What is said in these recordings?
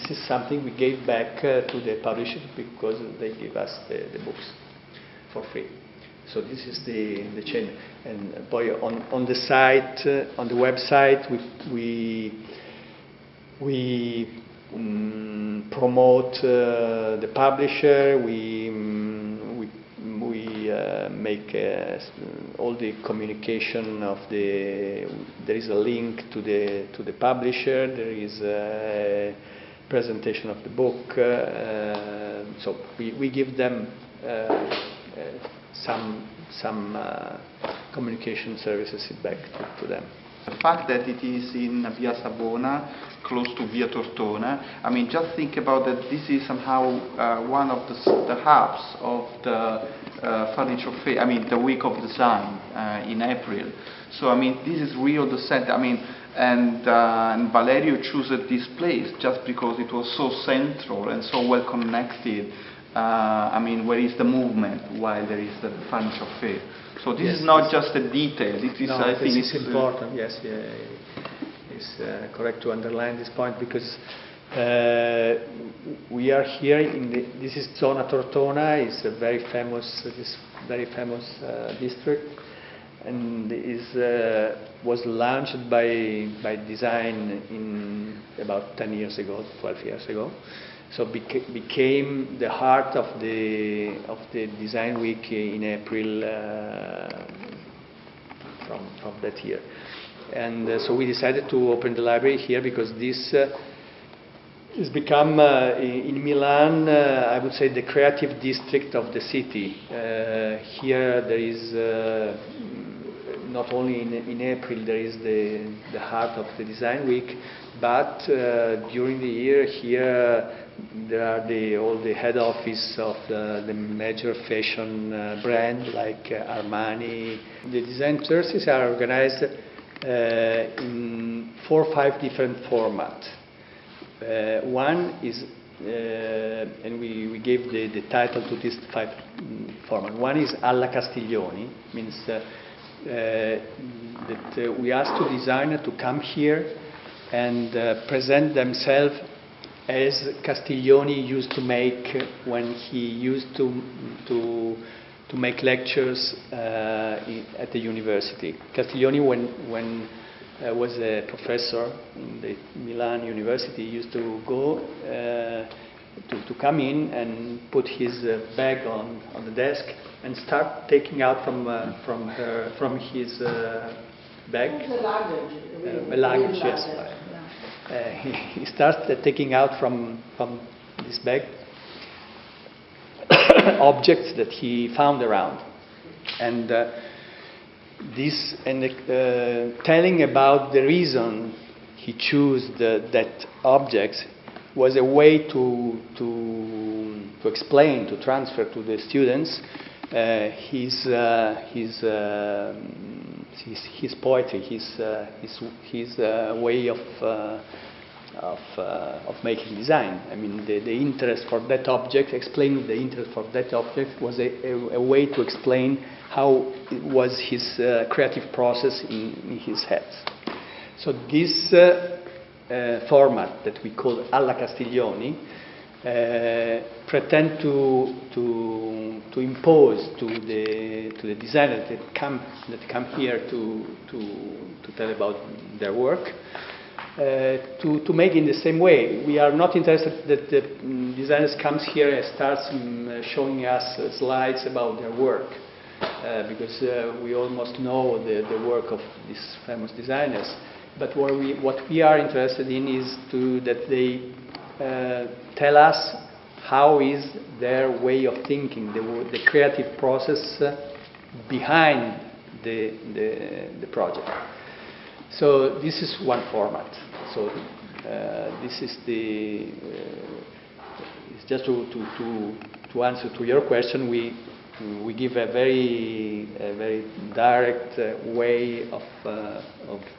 this is something we gave back to the publisher because they give us the books for free. So this is the chain. And boy, on the site, on the website, we promote the publisher. We make all the communication of the. There is a link to the publisher. There is a presentation of the book. So we give them some communication services back to them. The fact that it is in Via Savona, close to Via Tortona, I mean, just think about that this is somehow one of the hubs of the furniture fair, I mean, the week of design in April. So, I mean, this is real the center, I mean, and Valerio chose this place just because it was so central and so well connected. I mean, where is the movement while there is the furniture fair? So this is not just a detail. This is, I think, it's important. Yes, it's correct to underline this point because we are here in this is Zona Tortona. It's a very famous, district, and was launched by Design in about 10 years ago, 12 years ago. So became the heart of the Design Week in April from that year, and so we decided to open the library here because this has become in Milan, I would say, the creative district of the city. Here there is not only in April there is the heart of the Design Week, but during the year here there are all the head office of the major fashion brand like Armani. The design services are organized in 4 or 5 different formats. One is, and we gave the title to this 5 format. One is Alla Castiglioni, means that we ask the designer to come here and present themselves as Castiglioni used to make when he used to make lectures at the university. Castiglioni, when was a professor in the Milan University, used to go to come in and put his bag on the desk and start taking out from his bag. A luggage. Yes. He starts taking out from this bag objects that he found around, and telling about the reason he chose that objects was a way to explain, to transfer to the students his poetry, his way of making design. I mean, the interest for that object, explaining the interest for that object was a way to explain how it was his creative process in his head. So this format that we call Alla Castiglioni pretend to impose to the designers that come here to tell about their work, to make in the same way. We are not interested that the designers comes here and starts showing us slides about their work, because we almost know the work of these famous designers. But what we are interested in is that they tell us how is their way of thinking, the creative process behind the project. So this is one format. So this is it's just to answer to your question. We give a very direct way of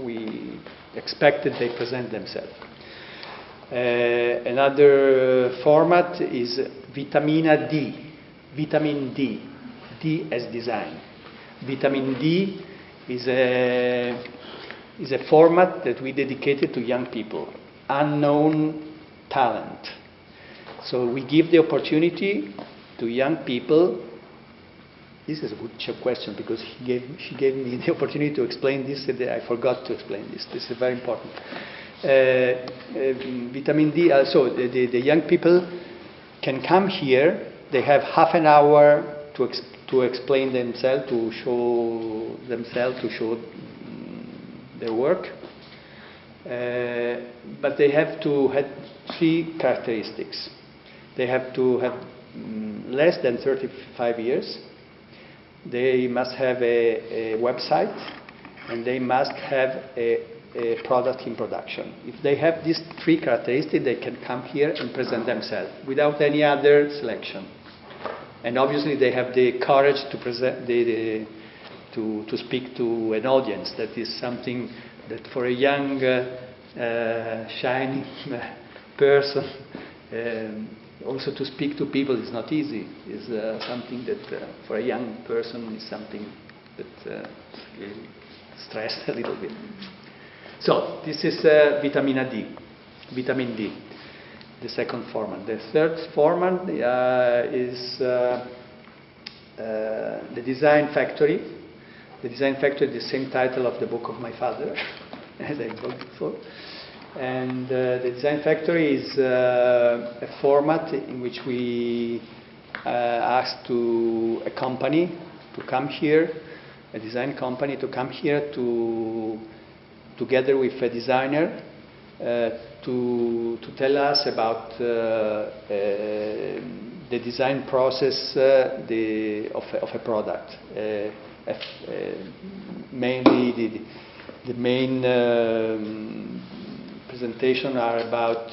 we expected they present themselves. Another format is Vitamina D, Vitamin D, D as design. Vitamin D is a format that we dedicated to young people, unknown talent. So we give the opportunity to young people. This is a good question because she gave me the opportunity to explain this, and I forgot to explain this. This is very important. Vitamin D, so the young people can come here. They have half an hour to explain themselves, to show themselves, to show their work. But they have to have 3 characteristics. They have to have less than 35 years. They must have a website, and they must have a product in production. If they have these 3 characteristics, they can come here and present themselves without any other selection. And obviously, they have the courage to present, to speak to an audience. That is something that for a young, shining person, also to speak to people is not easy. Is something that for a young person is something that stressed a little bit. So this is vitamin D, the second format. The third format is the Design Factory. The Design Factory is the same title of the book of my father, as I told before. And the Design Factory is a format in which we ask to a company to come here, a design company to come here to together with a designer to tell us about the design process of a product. Mainly the main presentation are about,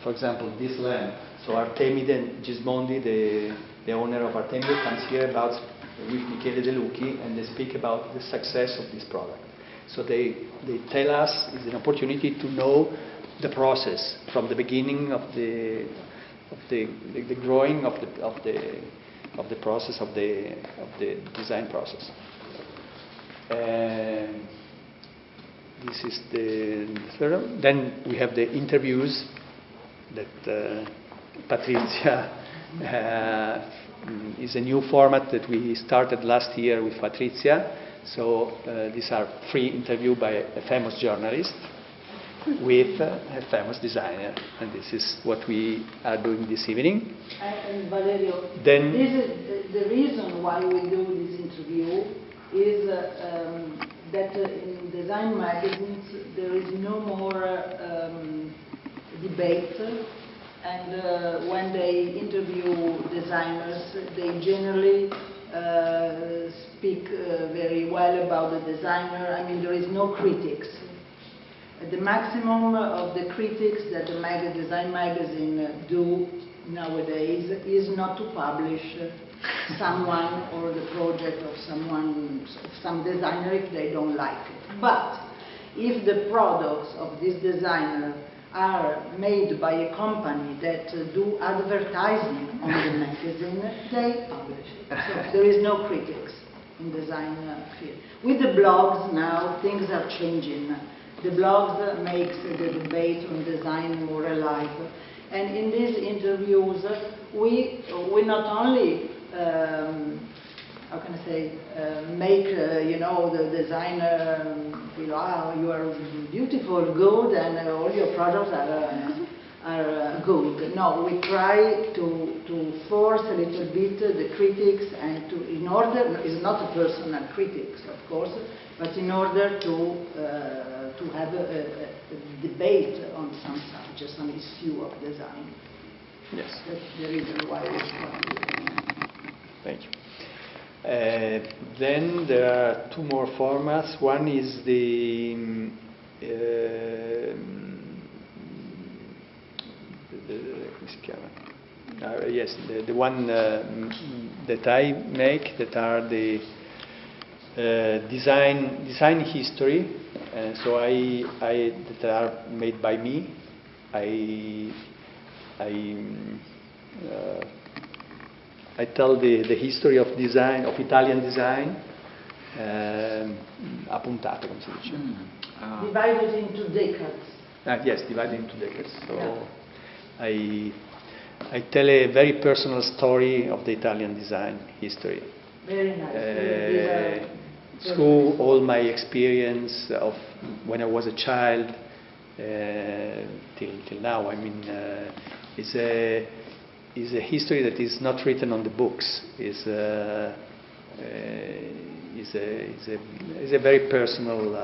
for example, this lamp. So Artemide Gismondi, the owner of Artemide, comes here with Michele De Lucchi, and they speak about the success of this product. So they tell us it's an opportunity to know the process from the beginning of the growing of the process of the design process. This is the third. Then we have the interviews that Patrizia is a new format that we started last year with Patrizia. So these are free interviews by a famous journalist with a famous designer, and this is what we are doing this evening. And Valerio, then this is the reason why we do this interview is that in design magazines there is no more debate, and when they interview designers, they generally speak very well about the designer. I mean, there is no critics. The maximum of the critics that the design magazine do nowadays is not to publish someone or the project of some designer if they don't like it. But if the products of this designer are made by a company that do advertising on the magazine, they publish it. So there is no critics in design field. With the blogs now, things are changing. The blogs makes the debate on design more alive. And in these interviews, we not only how can I say, make the designer feel, you are beautiful, good, and all your products are good. No, we try to force a little bit the critics, and it's not a personal critics, of course, but in order to have a debate on some subject, some issue of design. Yes. That's the reason why we started. Thank you. Then there are 2 more formats. One is the one that I make, that are the design history. So that are made by me. I tell the history of design, of Italian design, a puntate, come si dice. Divided into decades. Yes, divided into decades. So, Yeah. I tell a very personal story of the Italian design history. Very nice. Through all my experience of when I was a child till now. I mean, is a history that is not written on the books. Is a very personal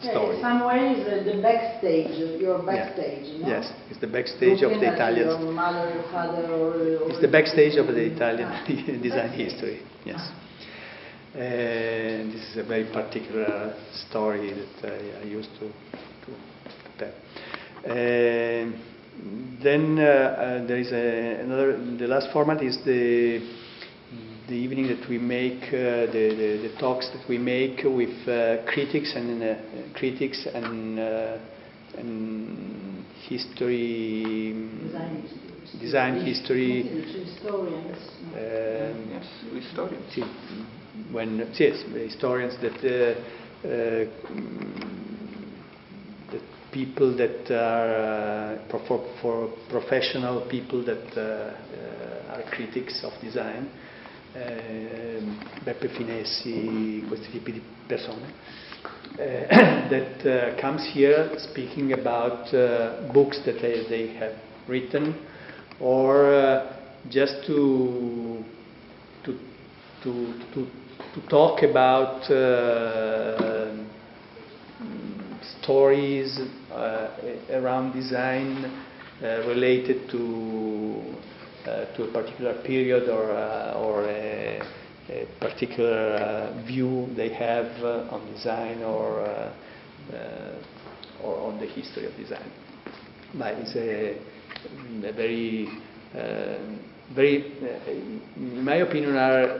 story. In some ways, the backstage, your backstage. Yeah. No? Yes, it's the backstage of the Italians. Your mother, your father, or it's the backstage of the Italian design history. Yes. This is a very particular story that I used to tell. Then there is another. The last format is the evening that we make, the talks that we make with critics and history, design history. Historians. Yes, historians. Yes, historians that people that are for professional people that are critics of design, Beppe Finessi, questi tipi di persone, that comes here speaking about books that they have written, or just to talk about stories around design related to a particular period or a particular view they have on design or on the history of design. But it's a very in my opinion, are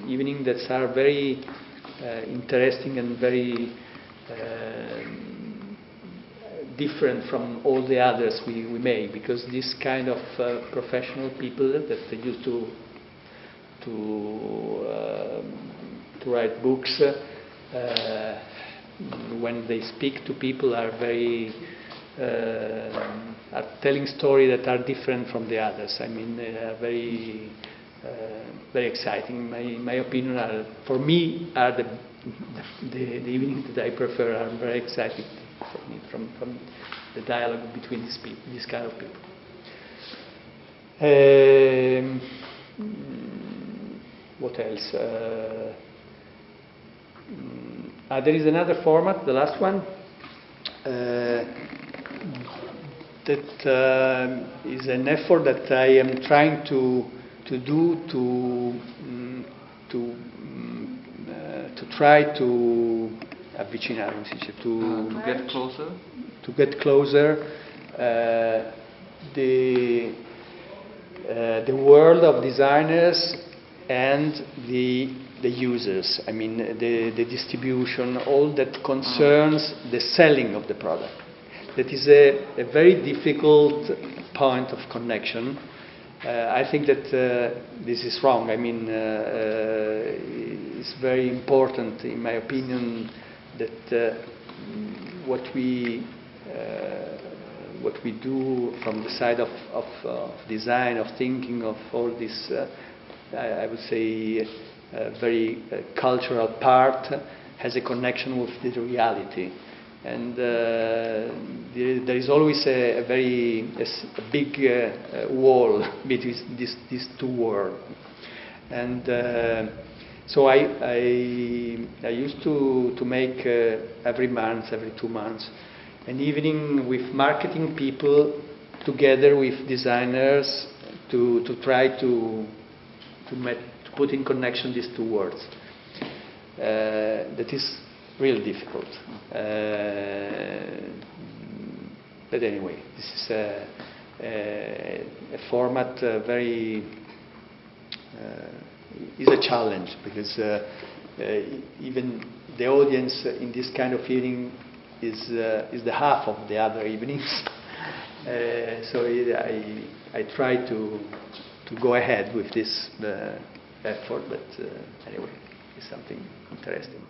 evenings that are very interesting and very different from all the others we make, because this kind of professional people that they used to write books, when they speak to people, are very are telling stories that are different from the others. I mean, they are very exciting. In my opinion, for me, are the evenings that I prefer are very exciting for me from the dialogue between these kind of people. What else? There is another format, the last one. That is an effort that I am trying to do to try to avvicinare, to get closer. To get closer the world of designers and the users. I mean, the distribution, all that concerns the selling of the product. That is a very difficult point of connection. I think that this is wrong. I mean, it's very important, in my opinion, that what we do from the side of design, of thinking, of all this, I would say, very cultural part, has a connection with the reality. And there is always a big wall between these two worlds. And so I used to make every month, every 2 months, an evening with marketing people together with designers to try to put in connection these two worlds. That is really difficult. But anyway, this is a format is a challenge, because even the audience in this kind of evening is the half of the other evenings. So I try to go ahead with this effort, but anyway, it's something interesting.